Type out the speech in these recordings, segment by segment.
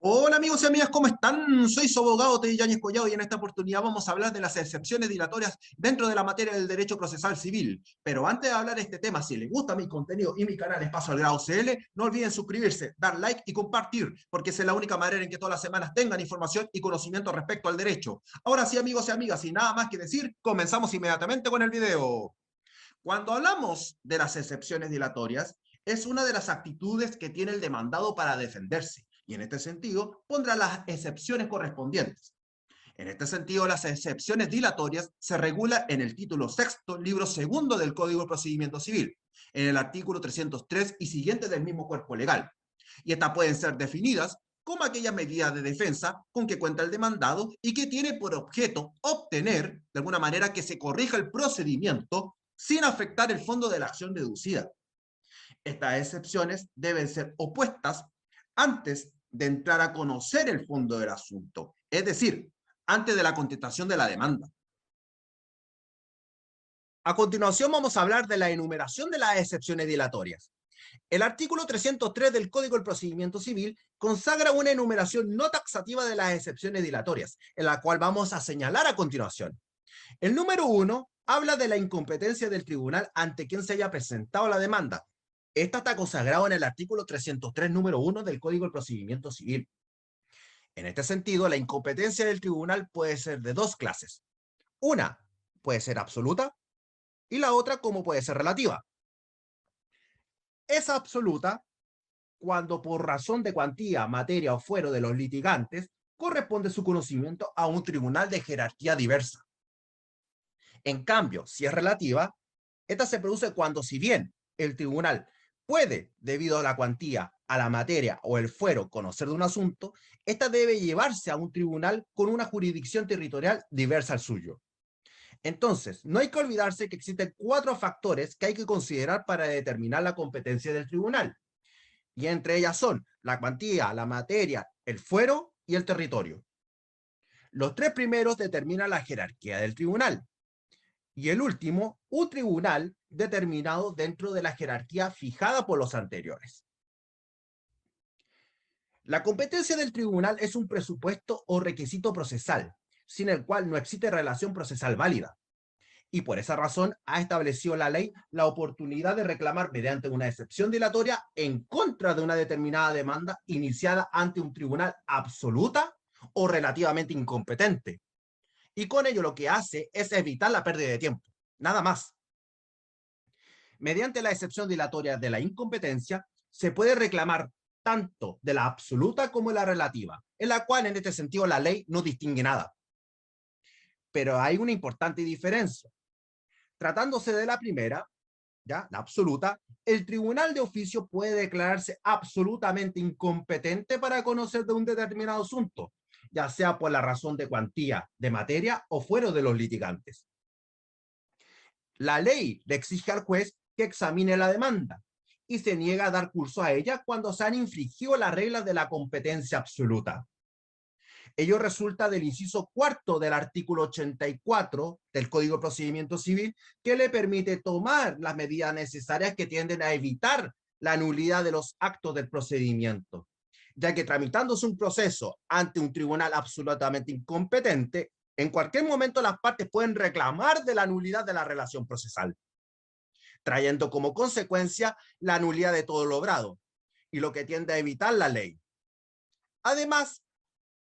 Hola amigos y amigas, ¿cómo están? Soy su abogado Teddy Yáñez Collado y en esta oportunidad vamos a hablar de las excepciones dilatorias dentro de la materia del derecho procesal civil. Pero antes de hablar de este tema, si les gusta mi contenido y mi canal Espacio al Grado CL, no olviden suscribirse, dar like y compartir, porque esa es la única manera en que todas las semanas tengan información y conocimiento respecto al derecho. Ahora sí, amigos y amigas, sin nada más que decir, comenzamos inmediatamente con el video. Cuando hablamos de las excepciones dilatorias, es una de las actitudes que tiene el demandado para defenderse, y en este sentido pondrá las excepciones correspondientes. En este sentido, las excepciones dilatorias se regula en el título sexto, libro segundo del Código de Procedimiento Civil, en el artículo 303 y siguientes del mismo cuerpo legal. Y estas pueden ser definidas como aquella medida de defensa con que cuenta el demandado y que tiene por objeto obtener, de alguna manera, que se corrija el procedimiento sin afectar el fondo de la acción deducida. Estas excepciones deben ser opuestas antes de entrar a conocer el fondo del asunto, es decir, antes de la contestación de la demanda. A continuación vamos a hablar de la enumeración de las excepciones dilatorias. El artículo 303 del Código del Procedimiento Civil consagra una enumeración no taxativa de las excepciones dilatorias, en la cual vamos a señalar a continuación. El número 1 habla de la incompetencia del tribunal ante quien se haya presentado la demanda. Esta está consagrado en el artículo 303, número 1 del Código del Procedimiento Civil. En este sentido, la incompetencia del tribunal puede ser de dos clases. Una puede ser absoluta y la otra como puede ser relativa. Es absoluta cuando por razón de cuantía, materia o fuero de los litigantes corresponde su conocimiento a un tribunal de jerarquía diversa. En cambio, si es relativa, esta se produce cuando, si bien el tribunal puede, debido a la cuantía, a la materia o el fuero, conocer de un asunto, esta debe llevarse a un tribunal con una jurisdicción territorial diversa al suyo. Entonces, no hay que olvidarse que existen cuatro factores que hay que considerar para determinar la competencia del tribunal. Y entre ellas son la cuantía, la materia, el fuero y el territorio. Los tres primeros determinan la jerarquía del tribunal. Y el último, un tribunal determinado dentro de la jerarquía fijada por los anteriores. La competencia del tribunal es un presupuesto o requisito procesal, sin el cual no existe relación procesal válida. Y por esa razón ha establecido la ley la oportunidad de reclamar mediante una excepción dilatoria en contra de una determinada demanda iniciada ante un tribunal absoluta o relativamente incompetente. Y con ello lo que hace es evitar la pérdida de tiempo, nada más. Mediante la excepción dilatoria de la incompetencia, se puede reclamar tanto de la absoluta como de la relativa, en la cual en este sentido la ley no distingue nada. Pero hay una importante diferencia. Tratándose de la primera, ¿ya? La absoluta, el tribunal de oficio puede declararse absolutamente incompetente para conocer de un determinado asunto, ya sea por la razón de cuantía, de materia o fuero de los litigantes. La ley le exige al juez que examine la demanda y se niega a dar curso a ella cuando se han infringido las reglas de la competencia absoluta. Ello resulta del inciso cuarto del artículo 84 del Código de Procedimiento Civil, que le permite tomar las medidas necesarias que tienden a evitar la nulidad de los actos del procedimiento, ya que tramitándose un proceso ante un tribunal absolutamente incompetente, en cualquier momento las partes pueden reclamar de la nulidad de la relación procesal, trayendo como consecuencia la nulidad de todo logrado, y lo que tiende a evitar la ley. Además,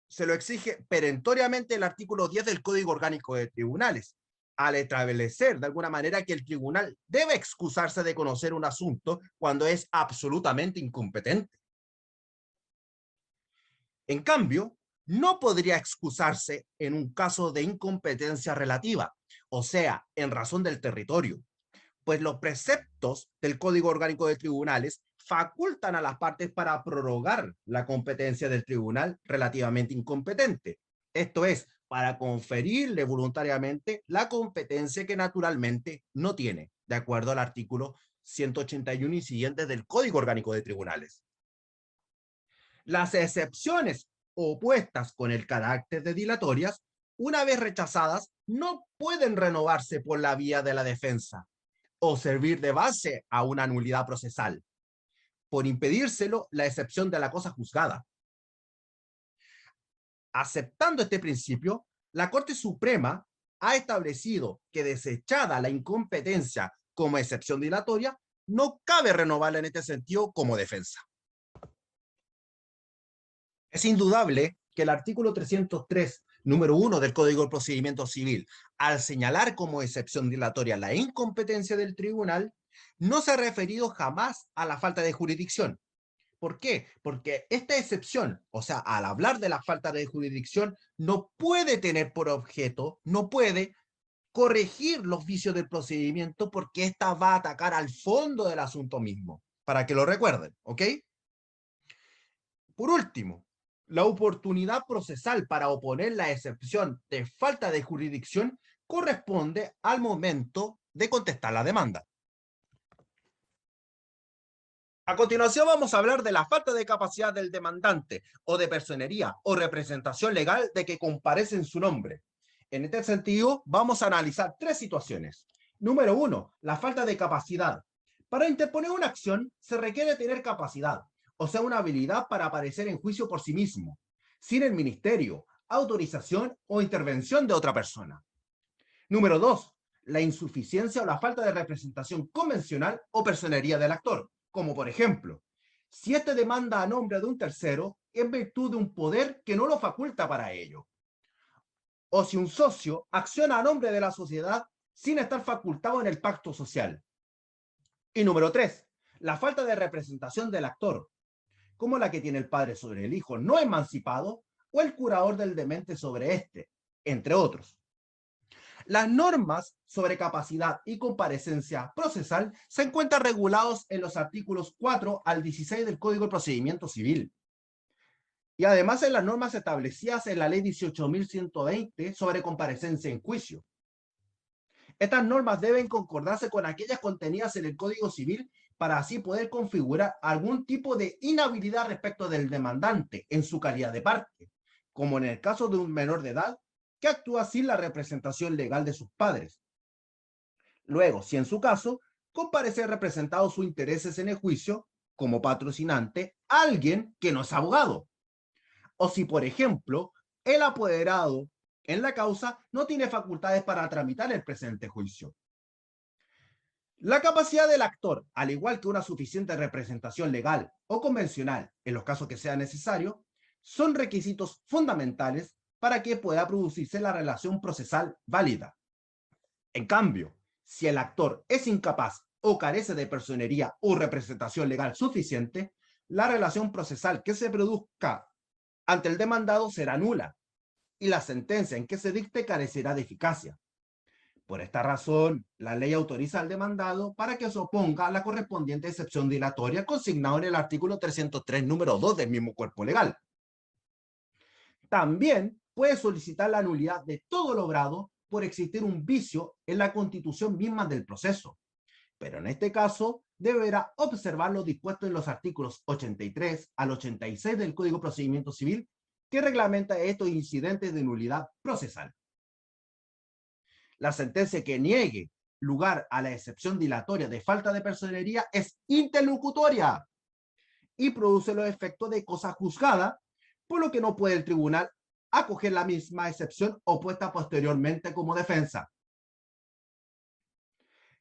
se lo exige perentoriamente el artículo 10 del Código Orgánico de Tribunales, al establecer de alguna manera que el tribunal debe excusarse de conocer un asunto cuando es absolutamente incompetente. En cambio, no podría excusarse en un caso de incompetencia relativa, o sea, en razón del territorio, pues los preceptos del Código Orgánico de Tribunales facultan a las partes para prorrogar la competencia del tribunal relativamente incompetente. Esto es, para conferirle voluntariamente la competencia que naturalmente no tiene, de acuerdo al artículo 181 y siguientes del Código Orgánico de Tribunales. Las excepciones opuestas con el carácter de dilatorias, una vez rechazadas, no pueden renovarse por la vía de la defensa o servir de base a una nulidad procesal, por impedírselo la excepción de la cosa juzgada. Aceptando este principio, la Corte Suprema ha establecido que, desechada la incompetencia como excepción dilatoria, no cabe renovarla en este sentido como defensa. Es indudable que el artículo 303, número 1 del Código de Procedimiento Civil, al señalar como excepción dilatoria la incompetencia del tribunal, no se ha referido jamás a la falta de jurisdicción. ¿Por qué? Porque esta excepción, o sea, al hablar de la falta de jurisdicción, no puede tener por objeto, no puede corregir los vicios del procedimiento, porque ésta va a atacar al fondo del asunto mismo, para que lo recuerden, ¿ok? Por último, la oportunidad procesal para oponer la excepción de falta de jurisdicción corresponde al momento de contestar la demanda. A continuación vamos a hablar de la falta de capacidad del demandante o de personería o representación legal de que comparece en su nombre. En este sentido, vamos a analizar tres situaciones. Número 1, la falta de capacidad. Para interponer una acción se requiere tener capacidad, o sea, una habilidad para aparecer en juicio por sí mismo, sin el ministerio, autorización o intervención de otra persona. Número 2, la insuficiencia o la falta de representación convencional o personería del actor, como por ejemplo, si éste demanda a nombre de un tercero en virtud de un poder que no lo faculta para ello, o si un socio acciona a nombre de la sociedad sin estar facultado en el pacto social. Y número 3, la falta de representación del actor, como la que tiene el padre sobre el hijo no emancipado o el curador del demente sobre éste, entre otros. Las normas sobre capacidad y comparecencia procesal se encuentran regulados en los artículos 4 al 16 del Código de Procedimiento Civil. Y además en las normas establecidas en la Ley 18.120 sobre comparecencia en juicio. Estas normas deben concordarse con aquellas contenidas en el Código Civil para así poder configurar algún tipo de inhabilidad respecto del demandante en su calidad de parte, como en el caso de un menor de edad que actúa sin la representación legal de sus padres. Luego, si en su caso comparece representado sus intereses en el juicio como patrocinante alguien que no es abogado, o si, por ejemplo, el apoderado en la causa no tiene facultades para tramitar el presente juicio. La capacidad del actor, al igual que una suficiente representación legal o convencional, en los casos que sea necesario, son requisitos fundamentales para que pueda producirse la relación procesal válida. En cambio, si el actor es incapaz o carece de personería o representación legal suficiente, la relación procesal que se produzca ante el demandado será nula y la sentencia en que se dicte carecerá de eficacia. Por esta razón, la ley autoriza al demandado para que se oponga a la correspondiente excepción dilatoria consignado en el artículo 303, número 2 del mismo cuerpo legal. También puede solicitar la nulidad de todo logrado por existir un vicio en la constitución misma del proceso, pero en este caso deberá observar lo dispuesto en los artículos 83 al 86 del Código de Procedimiento Civil, que reglamenta estos incidentes de nulidad procesal. La sentencia que niegue lugar a la excepción dilatoria de falta de personería es interlocutoria y produce los efectos de cosa juzgada, por lo que no puede el tribunal acoger la misma excepción opuesta posteriormente como defensa.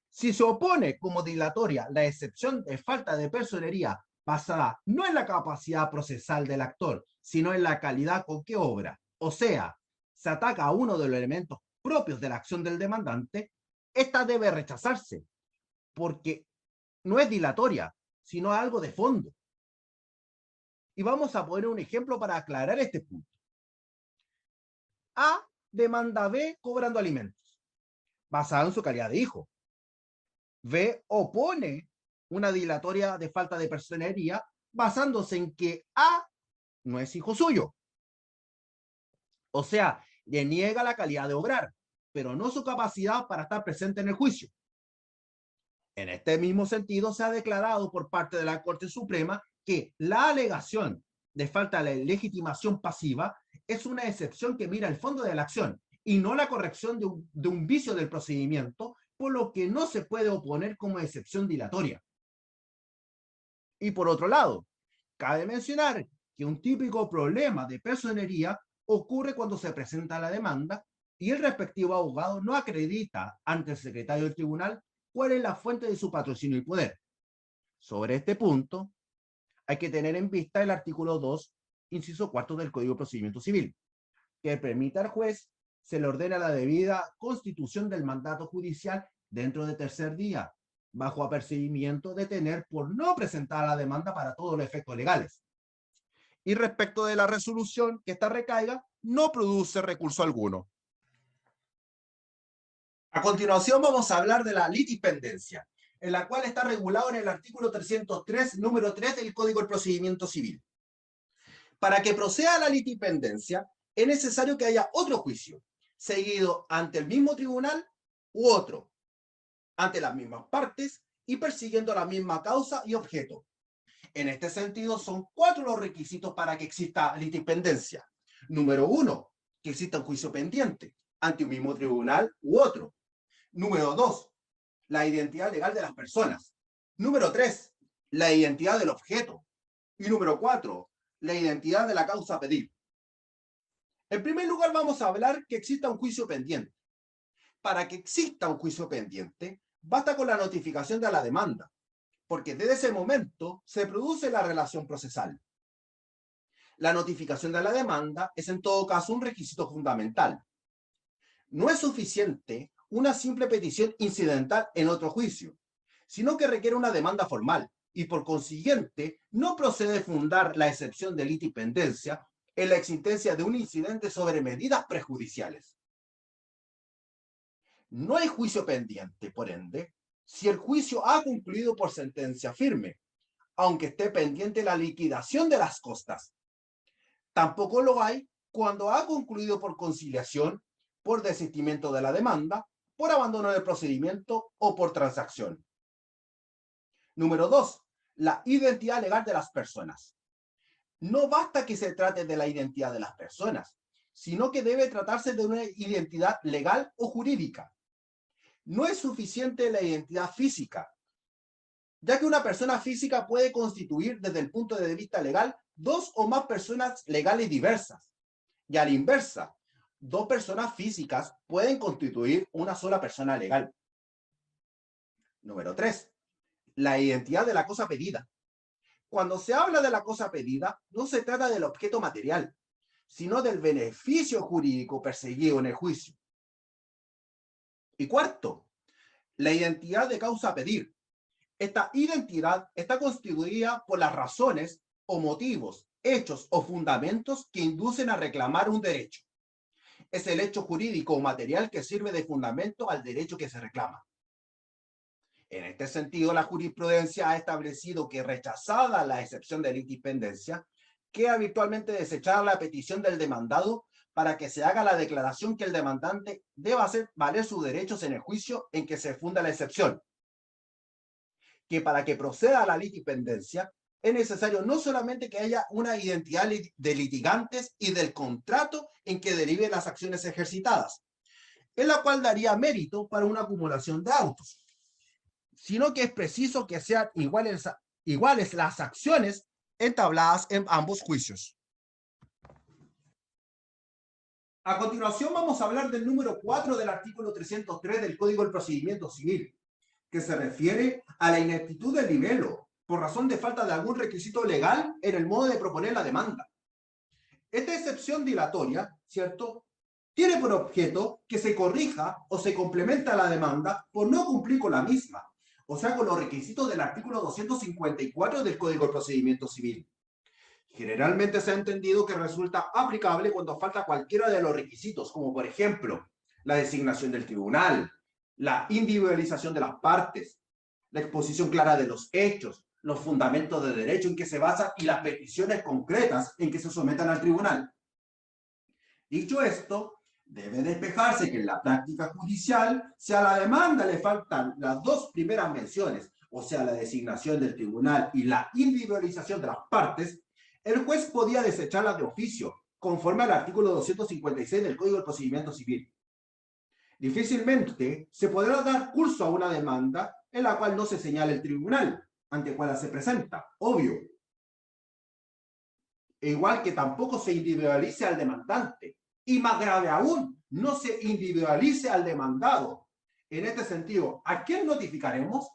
Si se opone como dilatoria la excepción de falta de personería basada no en la capacidad procesal del actor, sino en la calidad con que obra, o sea, se ataca a uno de los elementos propios de la acción del demandante, esta debe rechazarse, porque no es dilatoria, sino algo de fondo. Y vamos a poner un ejemplo para aclarar este punto. A demanda a B cobrando alimentos, basado en su calidad de hijo. B opone una dilatoria de falta de personería basándose en que A no es hijo suyo. O sea, le niega la calidad de obrar, pero no su capacidad para estar presente en el juicio. En este mismo sentido, se ha declarado por parte de la Corte Suprema que la alegación de falta de legitimación pasiva es una excepción que mira el fondo de la acción y no la corrección de un vicio del procedimiento, por lo que no se puede oponer como excepción dilatoria. Y por otro lado, cabe mencionar que un típico problema de personería ocurre cuando se presenta la demanda y el respectivo abogado no acredita ante el secretario del tribunal cuál es la fuente de su patrocinio y poder. Sobre este punto, hay que tener en vista el artículo 2, inciso 4 del Código de Procedimiento Civil, que permite al juez se le ordena la debida constitución del mandato judicial dentro de tercer día, bajo apercibimiento de tener por no presentar la demanda para todos los efectos legales. Y respecto de la resolución que esta recaiga, no produce recurso alguno. A continuación vamos a hablar de la litipendencia, en la cual está regulado en el artículo 303, número 3 del Código del Procedimiento Civil. Para que proceda la litipendencia, es necesario que haya otro juicio, seguido ante el mismo tribunal u otro, ante las mismas partes y persiguiendo la misma causa y objeto. En este sentido, son 4 los requisitos para que exista litipendencia. Número 1, que exista un juicio pendiente ante un mismo tribunal u otro. Número 2, la identidad legal de las personas. Número 3, la identidad del objeto. Y número 4, la identidad de la causa a pedir. En primer lugar, vamos a hablar que exista un juicio pendiente. Para que exista un juicio pendiente, basta con la notificación de la demanda, porque desde ese momento se produce la relación procesal. La notificación de la demanda es en todo caso un requisito fundamental. No es suficiente una simple petición incidental en otro juicio, sino que requiere una demanda formal y por consiguiente no procede fundar la excepción de litipendencia en la existencia de un incidente sobre medidas prejudiciales. No hay juicio pendiente, por ende, si el juicio ha concluido por sentencia firme, aunque esté pendiente la liquidación de las costas. Tampoco lo hay cuando ha concluido por conciliación, por desistimiento de la demanda, por abandono del procedimiento o por transacción. Número 2. La identidad legal de las personas. No basta que se trate de la identidad de las personas, sino que debe tratarse de una identidad legal o jurídica. No es suficiente la identidad física, ya que una persona física puede constituir desde el punto de vista legal 2 o más personas legales diversas. Y a la inversa, 2 personas físicas pueden constituir una sola persona legal. Número 3. La identidad de la cosa pedida. Cuando se habla de la cosa pedida, no se trata del objeto material, sino del beneficio jurídico perseguido en el juicio. Y cuarto, la identidad de causa a pedir. Esta identidad está constituida por las razones o motivos, hechos o fundamentos que inducen a reclamar un derecho. Es el hecho jurídico o material que sirve de fundamento al derecho que se reclama. En este sentido, la jurisprudencia ha establecido que, rechazada la excepción de litipendencia, queda virtualmente desechada la petición del demandado para que se haga la declaración que el demandante deba hacer valer sus derechos en el juicio en que se funda la excepción. Que para que proceda a la litipendencia es necesario no solamente que haya una identidad de litigantes y del contrato en que deriven las acciones ejercitadas, en la cual daría mérito para una acumulación de autos, sino que es preciso que sean iguales las acciones entabladas en ambos juicios. A continuación vamos a hablar del número 4 del artículo 303 del Código del Procedimiento Civil, que se refiere a la ineptitud del libelo por razón de falta de algún requisito legal en el modo de proponer la demanda. Esta excepción dilatoria, ¿cierto?, tiene por objeto que se corrija o se complementa la demanda por no cumplir con la misma, o sea, con los requisitos del artículo 254 del Código de Procedimiento Civil. Generalmente se ha entendido que resulta aplicable cuando falta cualquiera de los requisitos, como por ejemplo, la designación del tribunal, la individualización de las partes, la exposición clara de los hechos, los fundamentos de derecho en que se basan y las peticiones concretas en que se sometan al tribunal. Dicho esto, debe despejarse que en la práctica judicial, si a la demanda le faltan las 2 primeras menciones, o sea, la designación del tribunal y la individualización de las partes, el juez podía desecharlas de oficio, conforme al artículo 256 del Código del Procedimiento Civil. Difícilmente se podrá dar curso a una demanda en la cual no se señala el tribunal ante el cual se presenta, obvio. e igual que tampoco se individualice al demandante, y más grave aún, no se individualice al demandado. En este sentido, ¿a quién notificaremos?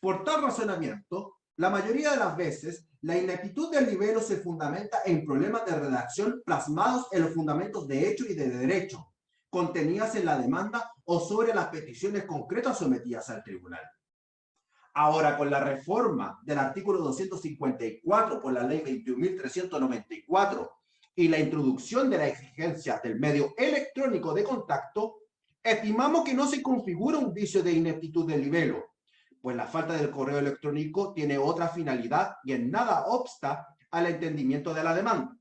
Por tal razonamiento, la mayoría de las veces, la ineptitud del libelo se fundamenta en problemas de redacción plasmados en los fundamentos de hecho y de derecho, contenidas en la demanda o sobre las peticiones concretas sometidas al tribunal. Ahora, con la reforma del artículo 254 por la ley 21.394 y la introducción de la exigencia del medio electrónico de contacto, estimamos que no se configura un vicio de ineptitud del libelo, pues la falta del correo electrónico tiene otra finalidad y en nada obsta al entendimiento de la demanda.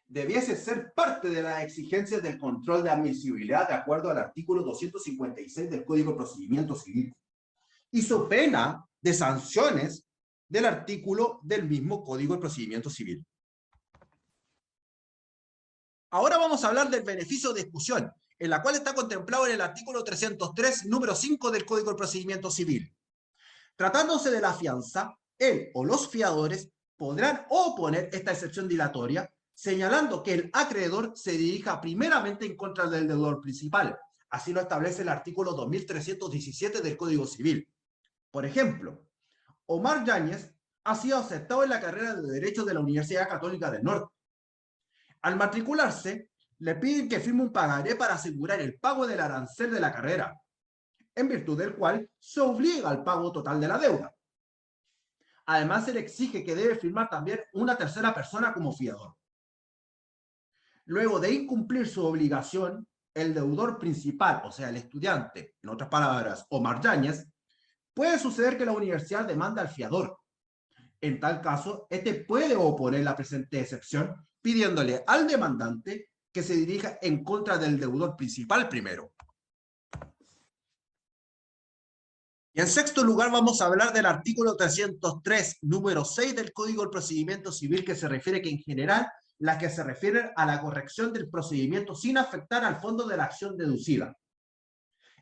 Debiese ser parte de las exigencias del control de admisibilidad de acuerdo al artículo 256 del Código de Procedimiento Civil, y su pena de sanciones del artículo del mismo Código de Procedimiento Civil. Ahora vamos a hablar del beneficio de exclusión, en la cual está contemplado en el artículo 303, número 5 del Código de Procedimiento Civil. Tratándose de la fianza, él o los fiadores podrán oponer esta excepción dilatoria, señalando que el acreedor se dirija primeramente en contra del deudor principal. Así lo establece el artículo 2317 del Código Civil. Por ejemplo, Omar Yáñez ha sido aceptado en la carrera de Derecho de la Universidad Católica del Norte. Al matricularse, le piden que firme un pagaré para asegurar el pago del arancel de la carrera, en virtud del cual se obliga al pago total de la deuda. Además, se le exige que debe firmar también una tercera persona como fiador. Luego de incumplir su obligación, el deudor principal, o sea, el estudiante, en otras palabras, Omar Yáñez, puede suceder que la universidad demanda al fiador. En tal caso, este puede oponer la presente excepción, pidiéndole al demandante que se dirija en contra del deudor principal primero. Y en sexto lugar vamos a hablar del artículo 303, número 6 del Código del Procedimiento Civil, que se refiere que en general las que se refieren a la corrección del procedimiento sin afectar al fondo de la acción deducida.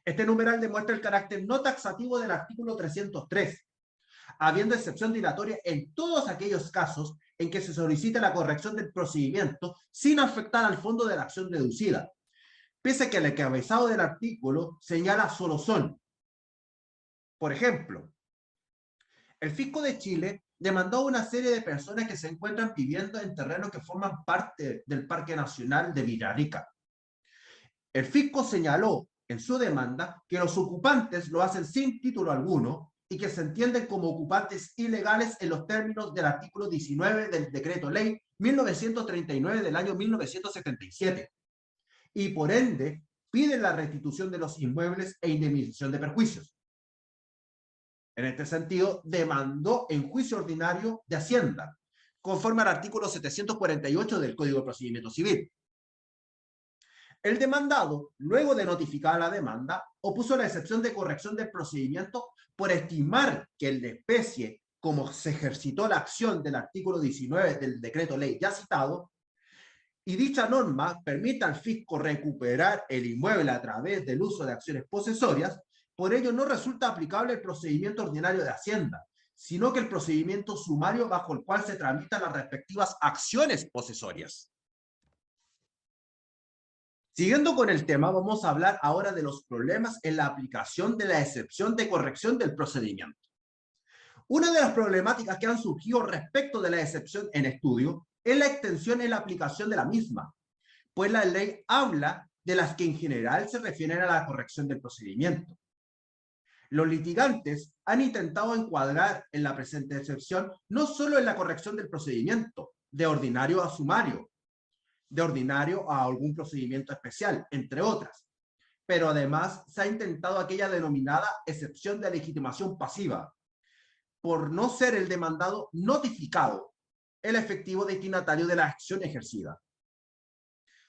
Este numeral demuestra el carácter no taxativo del artículo 303, habiendo excepción dilatoria en todos aquellos casos en que se solicita la corrección del procedimiento sin afectar al fondo de la acción deducida, pese a que el encabezado del artículo señala solo son. Por ejemplo, el Fisco de Chile demandó a una serie de personas que se encuentran viviendo en terrenos que forman parte del Parque Nacional de Villarrica. El Fisco señaló en su demanda que los ocupantes lo hacen sin título alguno y que se entienden como ocupantes ilegales en los términos del artículo 19 del Decreto Ley 1939 del año 1977, y por ende piden la restitución de los inmuebles e indemnización de perjuicios. En este sentido, demandó en juicio ordinario de Hacienda, conforme al artículo 748 del Código de Procedimiento Civil. El demandado, luego de notificar la demanda, opuso la excepción de corrección del procedimiento por estimar que el de especie, como se ejercitó la acción del artículo 19 del decreto ley ya citado, y dicha norma permite al fisco recuperar el inmueble a través del uso de acciones posesorias, por ello no resulta aplicable el procedimiento ordinario de Hacienda, sino que el procedimiento sumario bajo el cual se tramitan las respectivas acciones posesorias. Siguiendo con el tema, vamos a hablar ahora de los problemas en la aplicación de la excepción de corrección del procedimiento. Una de las problemáticas que han surgido respecto de la excepción en estudio es la extensión en la aplicación de la misma, pues la ley habla de las que en general se refieren a la corrección del procedimiento. Los litigantes han intentado encuadrar en la presente excepción no solo en la corrección del procedimiento, de ordinario a sumario, de ordinario a algún procedimiento especial, entre otras, pero además se ha intentado aquella denominada excepción de legitimación pasiva, por no ser el demandado notificado el efectivo destinatario de la acción ejercida.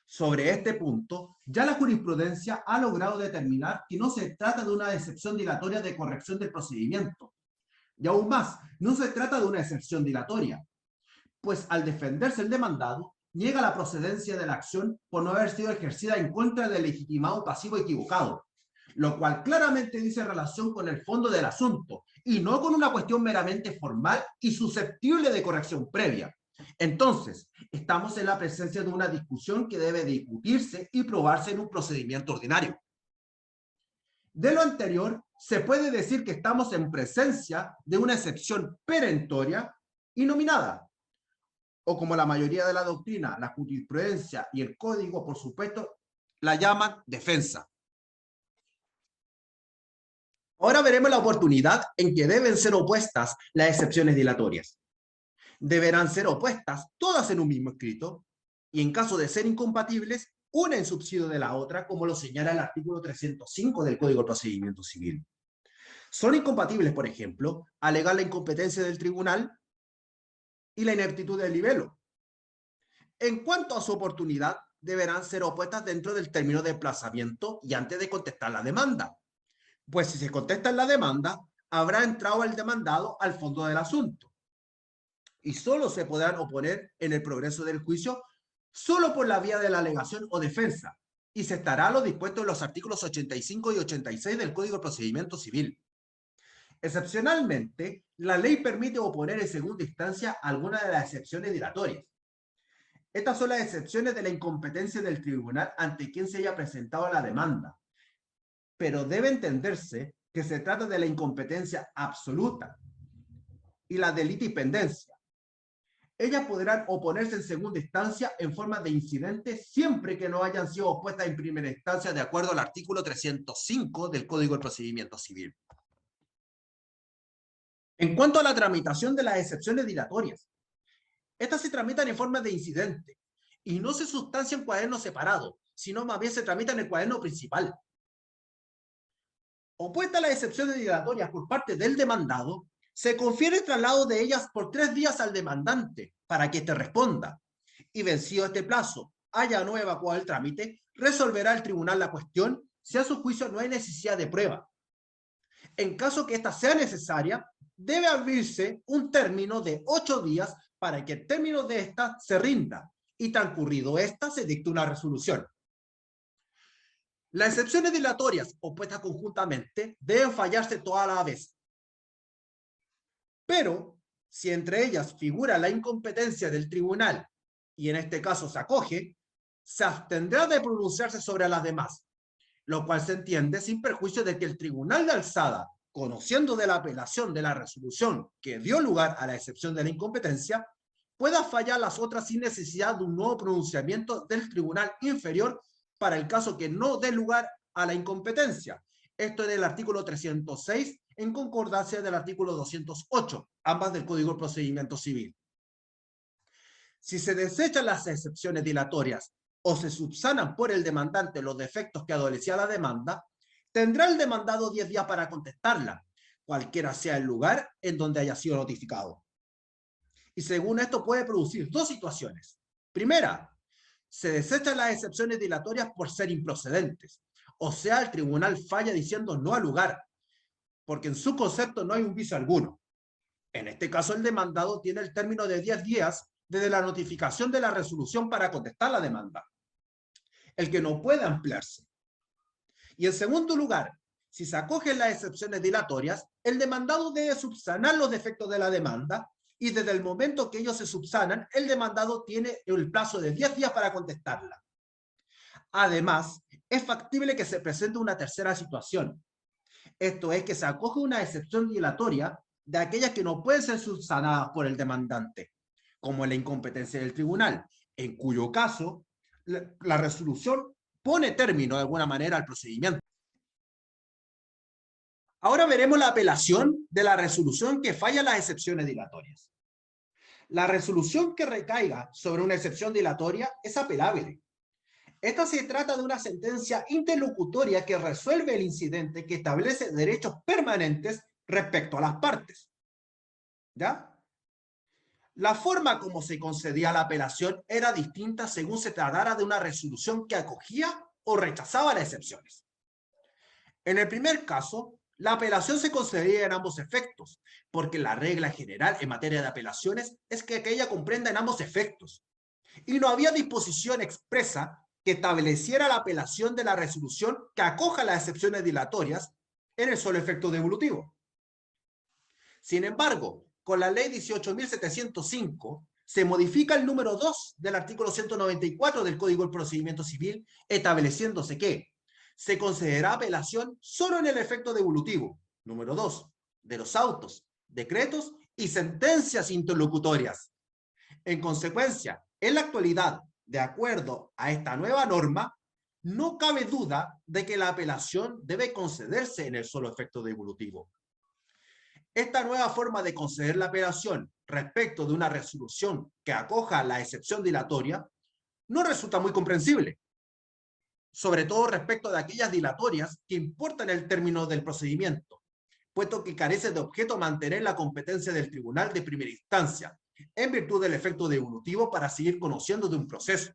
Sobre este punto, ya la jurisprudencia ha logrado determinar que no se trata de una excepción dilatoria de corrección del procedimiento. Y aún más, no se trata de una excepción dilatoria, pues al defenderse el demandado, niega la procedencia de la acción por no haber sido ejercida en contra del legitimado pasivo equivocado, lo cual claramente dice relación con el fondo del asunto y no con una cuestión meramente formal y susceptible de corrección previa. Entonces, estamos en la presencia de una discusión que debe discutirse y probarse en un procedimiento ordinario. De lo anterior, se puede decir que estamos en presencia de una excepción perentoria y nominada, o como la mayoría de la doctrina, la jurisprudencia y el código, por supuesto, la llaman defensa. Ahora veremos la oportunidad en que deben ser opuestas las excepciones dilatorias. Deberán ser opuestas todas en un mismo escrito y en caso de ser incompatibles, una en subsidio de la otra, como lo señala el artículo 305 del Código de Procedimiento Civil. Son incompatibles, por ejemplo, alegar la incompetencia del tribunal y la ineptitud del libelo. En cuanto a su oportunidad, deberán ser opuestas dentro del término de emplazamiento y antes de contestar la demanda. Pues si se contesta en la demanda, habrá entrado el demandado al fondo del asunto. Y solo se podrán oponer en el progreso del juicio solo por la vía de la alegación o defensa, y se estará lo dispuesto en los artículos 85 y 86 del Código de Procedimiento Civil. Excepcionalmente, la ley permite oponer en segunda instancia algunas de las excepciones dilatorias. Estas son las excepciones de la incompetencia del tribunal ante quien se haya presentado la demanda, pero debe entenderse que se trata de la incompetencia absoluta y la de litipendencia. Ellas podrán oponerse en segunda instancia en forma de incidente siempre que no hayan sido opuestas en primera instancia de acuerdo al artículo 305 del Código de Procedimiento Civil. En cuanto a la tramitación de las excepciones dilatorias, estas se tramitan en forma de incidente y no se sustancian en cuadernos separados, sino más bien se tramitan en el cuaderno principal. Opuestas las excepciones dilatorias por parte del demandado, se confiere el traslado de ellas por 3 días al demandante para que éste responda. Y vencido este plazo, haya o no evacuado el trámite, resolverá el tribunal la cuestión si a su juicio no hay necesidad de prueba. En caso que ésta sea necesaria, debe abrirse un término de 8 días para que el término de esta se rinda y transcurrido esta se dicte una resolución. Las excepciones dilatorias opuestas conjuntamente deben fallarse todas a la vez. Pero, si entre ellas figura la incompetencia del tribunal y en este caso se acoge, se abstendrá de pronunciarse sobre las demás, lo cual se entiende sin perjuicio de que el tribunal de alzada, conociendo de la apelación de la resolución que dio lugar a la excepción de la incompetencia, pueda fallar las otras sin necesidad de un nuevo pronunciamiento del tribunal inferior para el caso que no dé lugar a la incompetencia. Esto es el artículo 306 en concordancia del artículo 208, ambas del Código de Procedimiento Civil. Si se desechan las excepciones dilatorias o se subsanan por el demandante los defectos que adolecía la demanda, tendrá el demandado 10 días para contestarla, cualquiera sea el lugar en donde haya sido notificado. Y según esto puede producir 2 situaciones. Primera, se desechan las excepciones dilatorias por ser improcedentes, o sea, el tribunal falla diciendo no al lugar, porque en su concepto no hay un vicio alguno. En este caso, el demandado tiene el término de 10 días desde la notificación de la resolución para contestar la demanda, el que no puede ampliarse. Y en segundo lugar, si se acogen las excepciones dilatorias, el demandado debe subsanar los defectos de la demanda y desde el momento que ellos se subsanan, el demandado tiene el plazo de 10 días para contestarla. Además, es factible que se presente una tercera situación. Esto es que se acoge una excepción dilatoria de aquellas que no pueden ser subsanadas por el demandante, como la incompetencia del tribunal, en cuyo caso la resolución pone término de alguna manera al procedimiento. Ahora veremos la apelación de la resolución que falla las excepciones dilatorias. La resolución que recaiga sobre una excepción dilatoria es apelable. Esta se trata de una sentencia interlocutoria que resuelve el incidente que establece derechos permanentes respecto a las partes. ¿Ya? La forma como se concedía la apelación era distinta según se tratara de una resolución que acogía o rechazaba las excepciones. En el primer caso, la apelación se concedía en ambos efectos, porque la regla general en materia de apelaciones es que aquella comprenda en ambos efectos. Y no había disposición expresa que estableciera la apelación de la resolución que acoja las excepciones dilatorias en el solo efecto devolutivo. Sin embargo, con la ley 18.705 se modifica el número 2 del artículo 194 del Código del Procedimiento Civil, estableciéndose que se considera apelación solo en el efecto devolutivo, número 2, de los autos, decretos y sentencias interlocutorias. En consecuencia, en la actualidad, de acuerdo a esta nueva norma, no cabe duda de que la apelación debe concederse en el solo efecto devolutivo. Esta nueva forma de conceder la apelación respecto de una resolución que acoja la excepción dilatoria no resulta muy comprensible, sobre todo respecto de aquellas dilatorias que importan el término del procedimiento, puesto que carece de objeto mantener la competencia del tribunal de primera instancia, en virtud del efecto devolutivo para seguir conociendo de un proceso,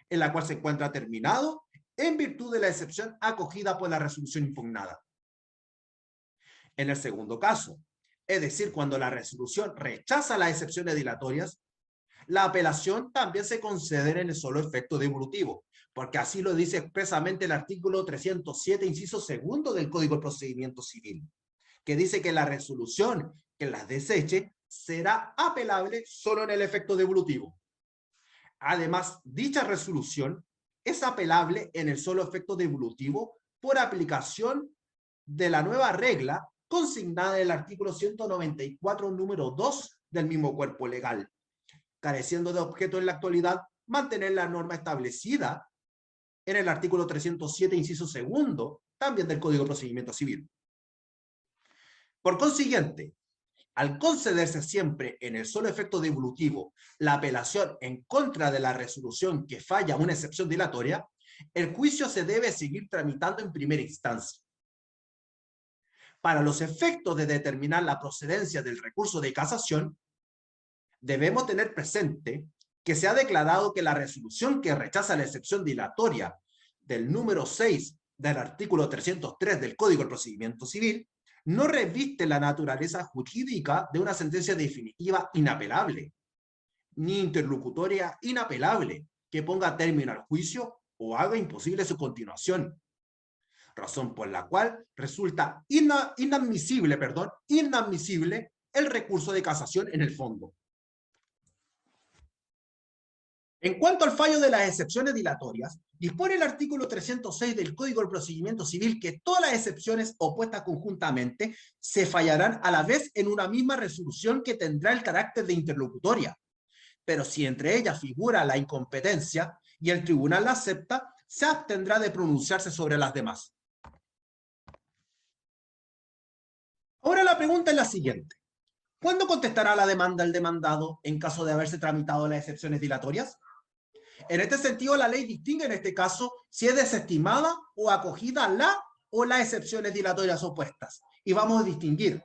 en la cual se encuentra terminado en virtud de la excepción acogida por la resolución impugnada. En el segundo caso, es decir, cuando la resolución rechaza las excepciones dilatorias, la apelación también se concede en el solo efecto devolutivo, porque así lo dice expresamente el artículo 307, inciso segundo del Código de Procedimiento Civil, que dice que la resolución que las deseche será apelable solo en el efecto devolutivo. Además, dicha resolución es apelable en el solo efecto devolutivo por aplicación de la nueva regla consignada en el artículo 194, número 2 del mismo cuerpo legal, careciendo de objeto en la actualidad mantener la norma establecida en el artículo 307, inciso segundo, también del Código de Procedimiento Civil. Por consiguiente, al concederse siempre en el solo efecto devolutivo la apelación en contra de la resolución que falla una excepción dilatoria, el juicio se debe seguir tramitando en primera instancia. Para los efectos de determinar la procedencia del recurso de casación, debemos tener presente que se ha declarado que la resolución que rechaza la excepción dilatoria del número 6 del artículo 303 del Código del Procedimiento Civil no reviste la naturaleza jurídica de una sentencia definitiva inapelable, ni interlocutoria inapelable, que ponga término al juicio o haga imposible su continuación. Razón por la cual resulta inadmisible el recurso de casación en el fondo. En cuanto al fallo de las excepciones dilatorias, dispone el artículo 306 del Código del Procedimiento Civil que todas las excepciones opuestas conjuntamente se fallarán a la vez en una misma resolución que tendrá el carácter de interlocutoria. Pero si entre ellas figura la incompetencia y el tribunal la acepta, se abstendrá de pronunciarse sobre las demás. Ahora la pregunta es la siguiente. ¿Cuándo contestará la demanda el demandado en caso de haberse tramitado las excepciones dilatorias? En este sentido, la ley distingue en este caso si es desestimada o acogida la o las excepciones dilatorias opuestas. Y vamos a distinguir.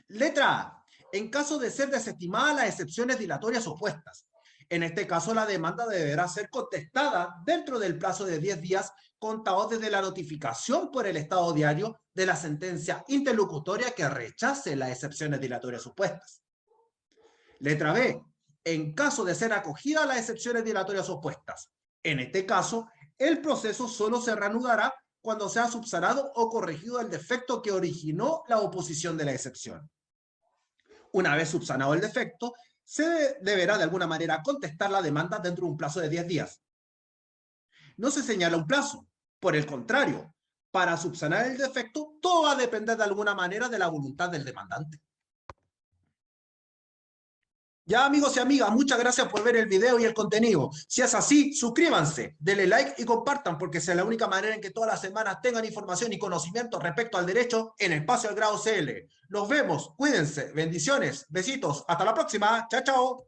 Letra A. En caso de ser desestimadas las excepciones dilatorias opuestas. En este caso, la demanda deberá ser contestada dentro del plazo de 10 días contados desde la notificación por el Estado Diario de la sentencia interlocutoria que rechace las excepciones dilatorias opuestas. Letra B. En caso de ser acogida las excepciones dilatorias opuestas. En este caso, el proceso solo se reanudará cuando sea subsanado o corregido el defecto que originó la oposición de la excepción. Una vez subsanado el defecto, se deberá de alguna manera contestar la demanda dentro de un plazo de 10 días. No se señala un plazo, por el contrario, para subsanar el defecto, todo va a depender de alguna manera de la voluntad del demandante. Ya, amigos y amigas, muchas gracias por ver el video y el contenido. Si es así, suscríbanse, denle like y compartan, porque esa es la única manera en que todas las semanas tengan información y conocimiento respecto al derecho en Espacio al Grado CL. Nos vemos, cuídense, bendiciones, besitos, hasta la próxima, chao, chao.